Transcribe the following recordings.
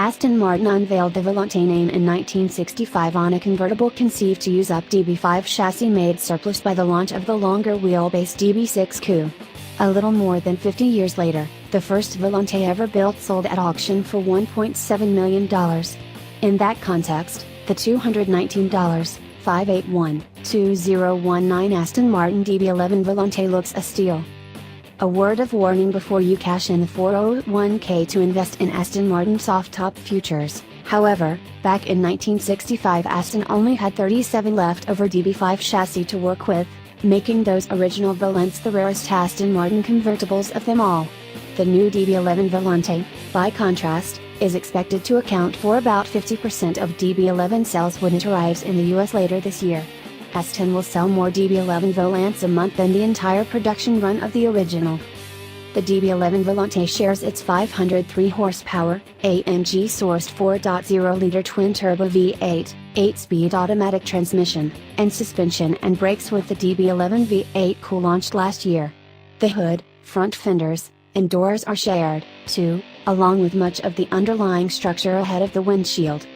Aston Martin unveiled the Volante name in 1965 on a convertible conceived to use up DB5 chassis made surplus by the launch of the longer wheelbase DB6 Coupe. A little more than 50 years later, the first Volante ever built sold at auction for $1.7 million. In that context, the $219.581-2019 Aston Martin DB11 Volante looks a steal. A word of warning before you cash in the 401k to invest in Aston Martin soft-top futures. However, back in 1965 Aston only had 37 leftover DB5 chassis to work with, making those original Volantes the rarest Aston Martin convertibles of them all. The new DB11 Volante, by contrast, is expected to account for about 50% of DB11 sales when it arrives in the US later this year. Aston will sell more DB11 Volantes a month than the entire production run of the original. The DB11 Volante shares its 503 horsepower, AMG-sourced 4.0-liter twin-turbo V8, 8-speed automatic transmission, and suspension and brakes with the DB11 V8 Coupe launched last year. The hood, front fenders, and doors are shared, too, along with much of the underlying structure ahead of the windshield.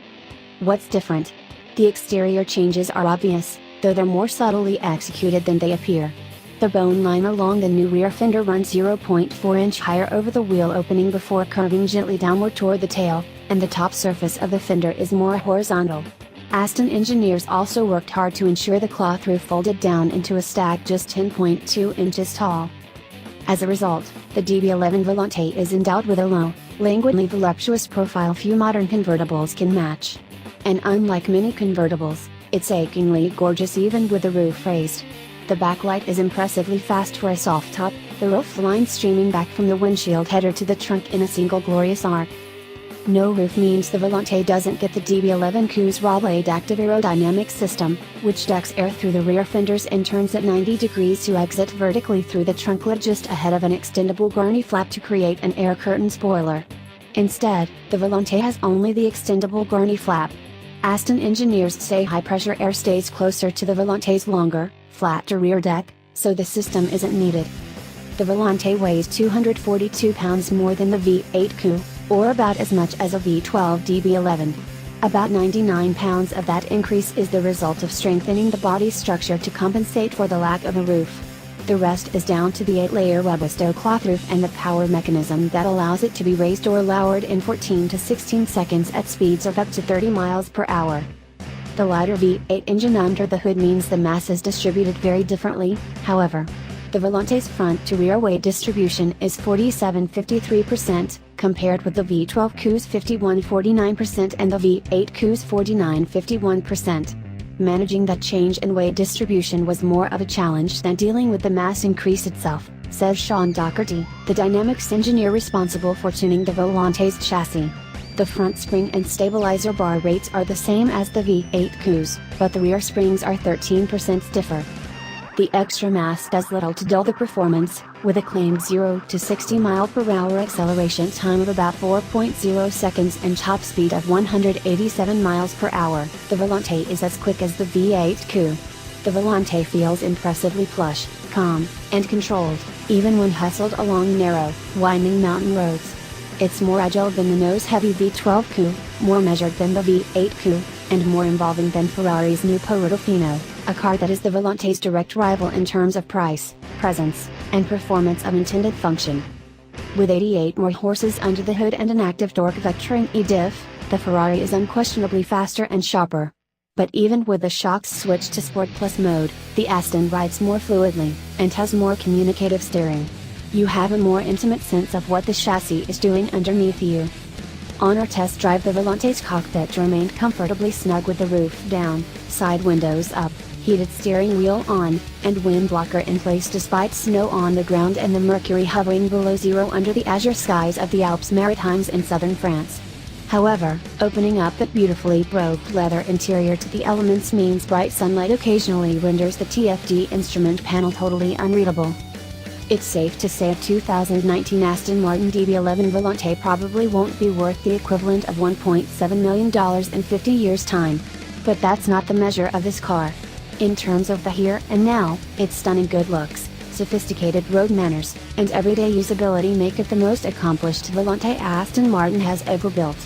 What's different? The exterior changes are obvious, though they're more subtly executed than they appear. The bone line along the new rear fender runs 0.4 inch higher over the wheel opening before curving gently downward toward the tail, and the top surface of the fender is more horizontal. Aston engineers also worked hard to ensure the cloth roof folded down into a stack just 10.2 inches tall. As a result, the DB11 Volante is endowed with a low, languidly voluptuous profile few modern convertibles can match. And unlike many convertibles, it's achingly gorgeous even with the roof raised. The backlight is impressively fast for a soft top, the roof line streaming back from the windshield header to the trunk in a single glorious arc. No roof means the Volante doesn't get the DB11 Coupe's raw-blade active aerodynamic system, which ducts air through the rear fenders and turns at 90 degrees to exit vertically through the trunk lid just ahead of an extendable gurney flap to create an air curtain spoiler. Instead, the Volante has only the extendable gurney flap. Aston engineers say high-pressure air stays closer to the Volante's longer, flatter rear deck, so the system isn't needed. The Volante weighs 242 pounds more than the V8 Coupe, or about as much as a V12 DB11. About 99 pounds of that increase is the result of strengthening the body structure to compensate for the lack of a roof. The rest is down to the 8-layer Webasto cloth roof and the power mechanism that allows it to be raised or lowered in 14 to 16 seconds at speeds of up to 30 miles per hour. The lighter V8 engine under the hood means the mass is distributed very differently, however. The Volante's front-to-rear weight distribution is 47-53%, compared with the V12 Coupe's 51-49% and the V8 Coupe's 49-51%. Managing that change in weight distribution was more of a challenge than dealing with the mass increase itself, says Sean Docherty, the dynamics engineer responsible for tuning the Volante's chassis. The front spring and stabilizer bar rates are the same as the V8 Coupe's, but the rear springs are 13% stiffer. The extra mass does little to dull the performance, with a claimed 0 to 60 mph acceleration time of about 4.0 seconds and top speed of 187 miles per hour. The Volante is as quick as the V8 Coupe. The Volante feels impressively plush, calm, and controlled, even when hustled along narrow, winding mountain roads. It's more agile than the nose-heavy V12 Coupe, more measured than the V8 Coupe, and more involving than Ferrari's new Portofino, a car that is the Volante's direct rival in terms of price, presence, and performance of intended function. With 88 more horses under the hood and an active torque vectoring e-diff, the Ferrari is unquestionably faster and sharper. But even with the shocks switched to Sport Plus mode, the Aston rides more fluidly, and has more communicative steering. You have a more intimate sense of what the chassis is doing underneath you. On our test drive, the Volante's cockpit remained comfortably snug with the roof down, side windows up, heated steering wheel on, and wind blocker in place despite snow on the ground and the mercury hovering below zero under the azure skies of the Alpes Maritimes in southern France. However, opening up that beautifully brocade leather interior to the elements means bright sunlight occasionally renders the TFT instrument panel totally unreadable. It's safe to say a 2019 Aston Martin DB11 Volante probably won't be worth the equivalent of $1.7 million in 50 years' time. But that's not the measure of this car. In terms of the here and now, its stunning good looks, sophisticated road manners, and everyday usability make it the most accomplished Volante Aston Martin has ever built.